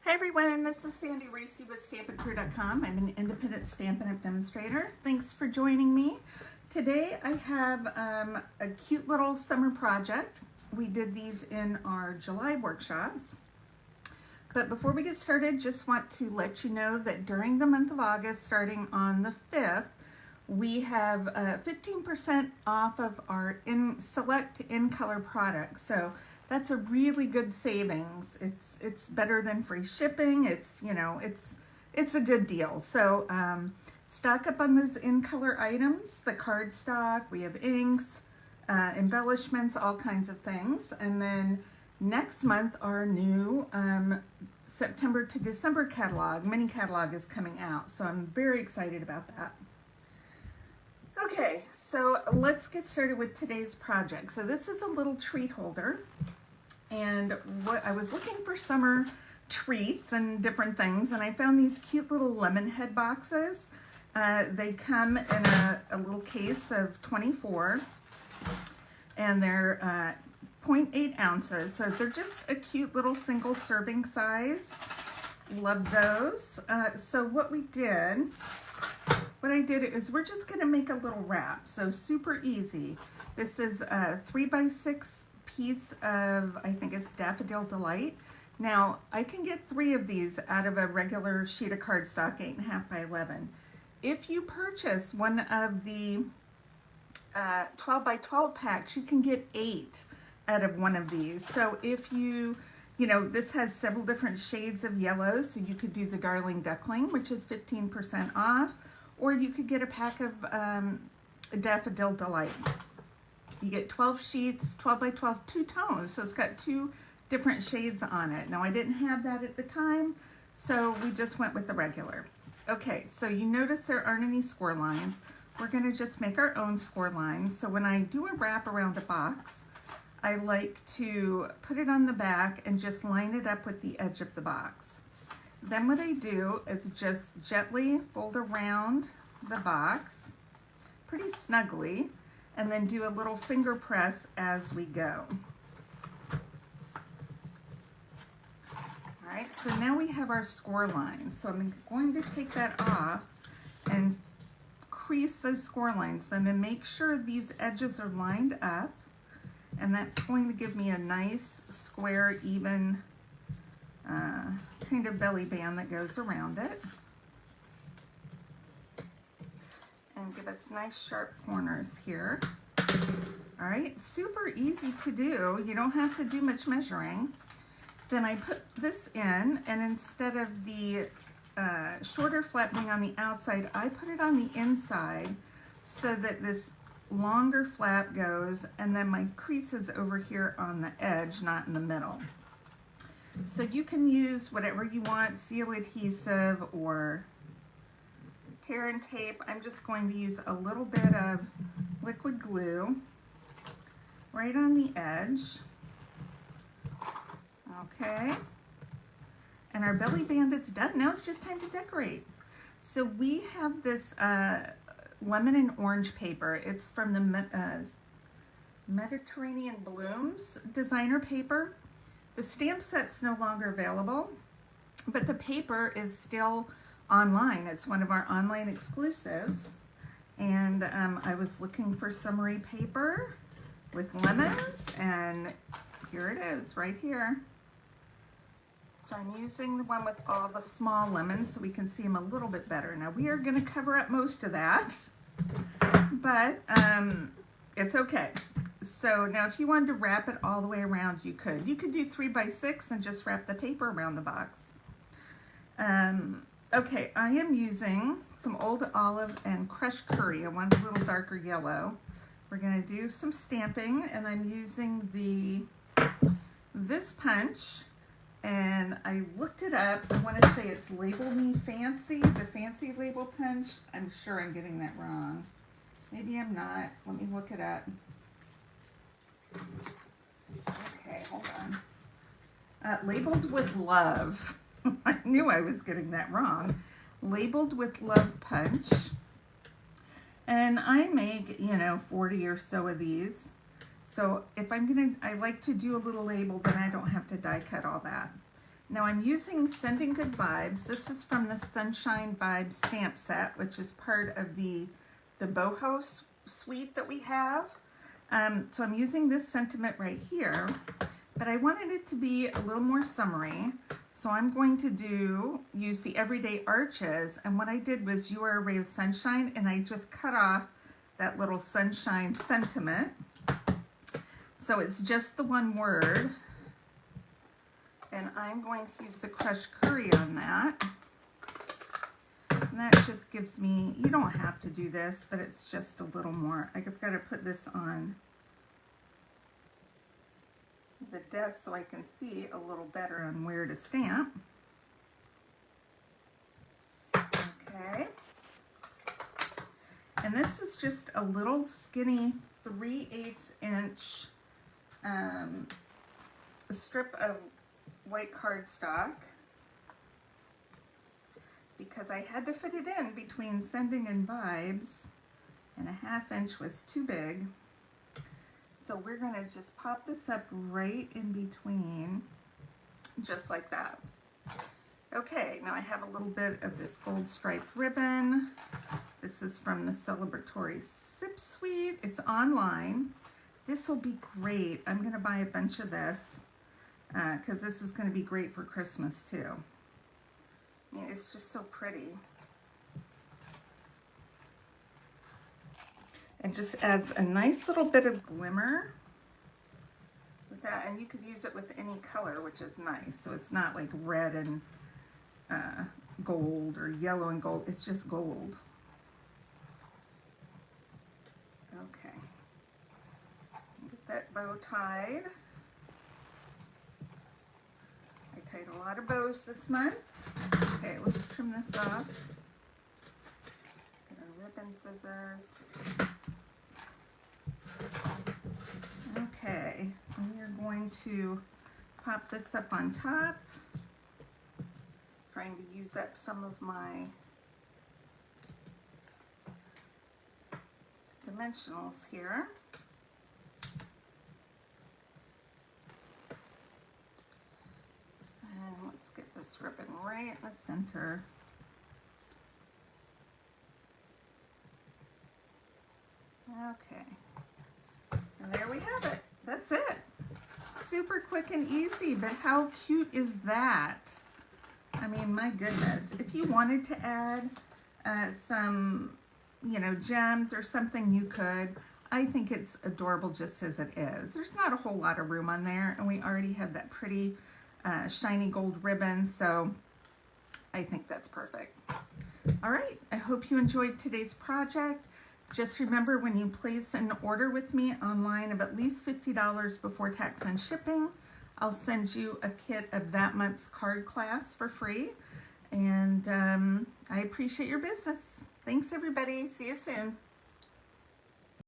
Hi everyone, this is Sandy Racy with StampinCrew.com. I'm an independent Stampin' Up! Demonstrator. Thanks for joining me. Today I have a cute little summer project. We did these in our July workshops. But before we get started, just want to let you know that during the month of August, starting on the 5th, we have 15% off of our select in-color products. So that's a really good savings. It's better than free shipping. It's a good deal. So stock up on those in-color items, the cardstock, we have inks, embellishments, all kinds of things. And then next month, our new September to December catalog, mini catalog is coming out. So I'm very excited about that. Okay, so let's get started with today's project. So this is a little treat holder. And what I was looking for summer treats and different things, and I found these cute little Lemonhead boxes. They come in a little case of 24, and they're 0.8 ounces. So they're just a cute little single serving size. Love those. So what I did is we're just going to make a little wrap. So super easy. This is a 3x6 piece of, I think it's Daffodil Delight. Now I can get 3 of these out of a regular sheet of cardstock, 8.5 by 11. If you purchase one of the 12 by 12 packs, you can get 8 out of one of these. So if this has several different shades of yellow, so you could do the Darling Duckling, which is 15% off, or you could get a pack of Daffodil Delight. You get 12 sheets, 12 by 12, 2 tones, so it's got 2 different shades on it. Now I didn't have that at the time, so we just went with the regular. Okay, so you notice there aren't any score lines. We're gonna just make our own score lines. So when I do a wrap around a box, I like to put it on the back and just line it up with the edge of the box. Then what I do is just gently fold around the box, pretty snugly, and then do a little finger press as we go. All right, so now we have our score lines. So I'm going to take that off and crease those score lines. So I'm gonna make sure these edges are lined up, and that's going to give me a nice, square, even kind of belly band that goes around it. And give us nice sharp corners here. All right, super easy to do. You don't have to do much measuring. Then I put this in, and instead of the shorter flap being on the outside, I put it on the inside so that this longer flap goes, and then my crease is over here on the edge, not in the middle. So you can use whatever you want, seal adhesive or tear and tape. I'm just going to use a little bit of liquid glue right on the edge. Okay, and our belly band is done. Now it's just time to decorate. So we have this lemon and orange paper. It's from the Mediterranean Blooms designer paper. The stamp set's no longer available, but the paper is still online. It's one of our online exclusives. And I was looking for summery paper with lemons, and here it is right here. So I'm using the one with all the small lemons so we can see them a little bit better. Now we are gonna cover up most of that, but it's okay. So now if you wanted to wrap it all the way around, you could. You could do 3x6 and just wrap the paper around the box. Okay, I am using some Old Olive and crushed curry. I want a little darker yellow. We're gonna do some stamping, and I'm using this punch, and I looked it up. I wanna say it's Label Me Fancy, the fancy label punch. I'm sure I'm getting that wrong. Maybe I'm not. Let me look it up. Okay, hold on. Labeled with Love. I knew I was getting that wrong. Labeled with Love punch. And I make, 40 or so of these. So if I like to do a little label, then I don't have to die cut all that. Now I'm using Sending Good Vibes. This is from the Sunshine Vibes stamp set, which is part of the boho suite that we have. So I'm using this sentiment right here, but I wanted it to be a little more summery. So I'm going to use the Everyday Arches, and what I did was You Are a Ray of Sunshine, and I just cut off that little sunshine sentiment. So it's just the one word. And I'm going to use the crushed curry on that. And that just gives me, you don't have to do this, but it's just a little more. I've got to put this on the desk so I can see a little better on where to stamp. Okay. And this is just a little skinny 3/8 inch strip of white cardstock, because I had to fit it in between Sending and Vibes, and a 1/2 inch was too big. So we're going to just pop this up right in between, just like that. Okay, now I have a little bit of this gold striped ribbon. This is from the Celebratory Sip Suite. It's online. This will be great. I'm going to buy a bunch of this because this is going to be great for Christmas too. I mean, it's just so pretty. It just adds a nice little bit of glimmer with that, and you could use it with any color, which is nice. So it's not like red and gold or yellow and gold. It's just gold. Okay. Get that bow tied. I tied a lot of bows this month. Okay, let's trim this off. Get our ribbon scissors. Okay, and we are going to pop this up on top. Trying to use up some of my dimensionals here. And let's get this ribbon right in the center. Okay. And there we have it. That's it. Super quick and easy, but how cute is that? I mean, my goodness. If you wanted to add some, you know, gems or something, you could. I think it's adorable just as it is. There's not a whole lot of room on there, and we already have that pretty shiny gold ribbon, so I think that's perfect. All right, I hope you enjoyed today's project. Just remember, when you place an order with me online of at least $50 before tax and shipping, I'll send you a kit of that month's card class for free. And I appreciate your business. Thanks, everybody. See you soon.